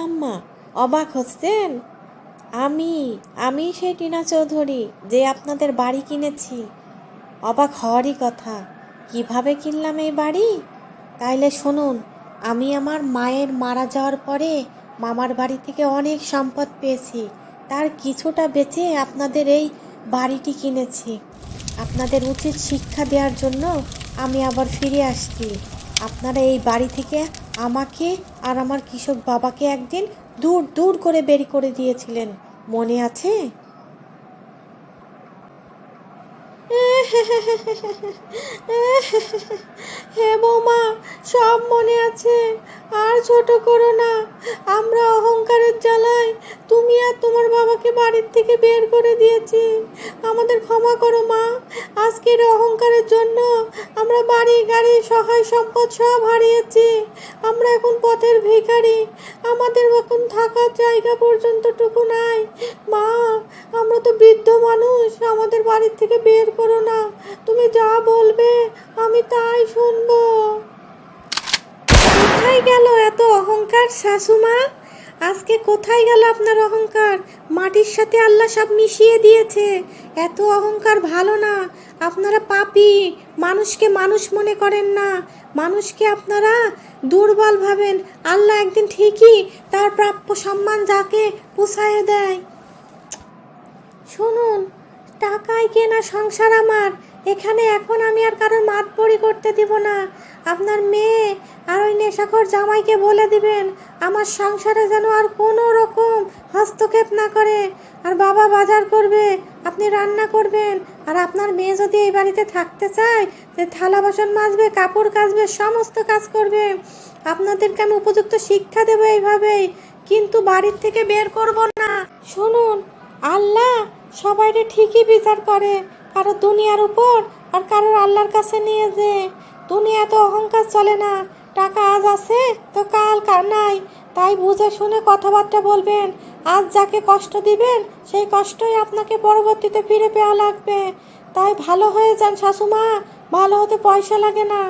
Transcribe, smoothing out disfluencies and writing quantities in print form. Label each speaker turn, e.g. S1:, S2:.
S1: আম্মা, অবাক হচ্ছেন? আমি আমি সেই টিনা চৌধুরী যে আপনাদের বাড়ি কিনেছি। অবাক হওয়ারই কথা। কিভাবে কিনলাম এই বাড়ি? তাইলে শুনুন, আমি আমার মায়ের মারা যাওয়ার পরে মামার বাড়ি থেকে অনেক সম্পদ পেয়েছি। তার কিছুটা বেচে আপনাদের এই বাড়িটি কিনেছি। আপনাদের উচিত শিক্ষা দেওয়ার জন্য আমি আবার ফিরে আসছি। আপনারা এই বাড়ি থেকে আমাকে আর আমার কৃষক বাবাকে একদিন দূর দূর করে বের করে দিয়েছিলেন, মনে আছে? হে বৌমা, সব মনে আছে। আর ছোট করো না। আমরা অহংকারের জ্বালায় তুমি আর তোমার বাবাকে বাড়ির থেকে বের করে দিয়েছি। আমাদের ক্ষমা করো মা। আজকের অহংকারের জন্য আমরা বাড়ি গাড়ি সহায় সম্পদ সব হারিয়েছি। আমরা এখন পথের ভিখারি। আমাদের এখন থাকার জায়গা পর্যন্ত টুকু নাই। মা, আমরা তো বৃদ্ধ মানুষ, আমাদের বাড়ির থেকে বের করো না। তুমি যা বলবে আমি তাই শুনবো। কোথায় গেল এত অহংকার শাশুমা? আজকে কোথায় গেল আপনার অহংকার? মাটির সাথে আল্লাহ সব মিশিয়ে দিয়েছে। এত অহংকার ভালো না। আপনারা পাপী, মানুষকে মানুষ মনে করেন না। মানুষকে আপনারা দুর্বল ভাবেন। আল্লাহ একদিন ঠিকই তার প্রাপ্য সম্মান যাকে পুষায় দেয়। শুনুন, টাকায় কেনা সংসার আমার। এখানে এখন আমি আর কারোর মাতবরি করতে দিব না। আপনার মেয়ে আর ওই নেশাখোর জামাইকে বলে দিবেন আমার সংসারে যেন আর কোনো রকম হস্তক্ষেপ না করে। আর বাবা বাজার করবে, আপনি রান্না করবেন। আর আপনার মেয়ে যদি এই বাড়িতে থাকতে চায়, যে থালা বাসন মাজবে, কাপড় কাচবে, সমস্ত কাজ করবে। আপনাদেরকে আমি উপযুক্ত শিক্ষা দেবো এইভাবেই, কিন্তু বাড়ির থেকে বের করব না। শুনুন, আল্লাহ সবাইরে ঠিকই বিচার করে, কারো দুনিয়ার উপর আর কারোর আল্লাহর কাছে নিয়ে যে। দুনিয়া তো অহংকার চলে না। টাকা আজ আছে তো কাল নাই। তাই বুঝে শুনে কথাবার্তা বলবেন। আজ যাকে কষ্ট দিবেন সেই কষ্টই আপনাকে পরবর্তীতে ফিরে পাওয়া লাগবে। তাই ভালো হয়ে যান শাশুমা, ভালো হতে পয়সা লাগে না।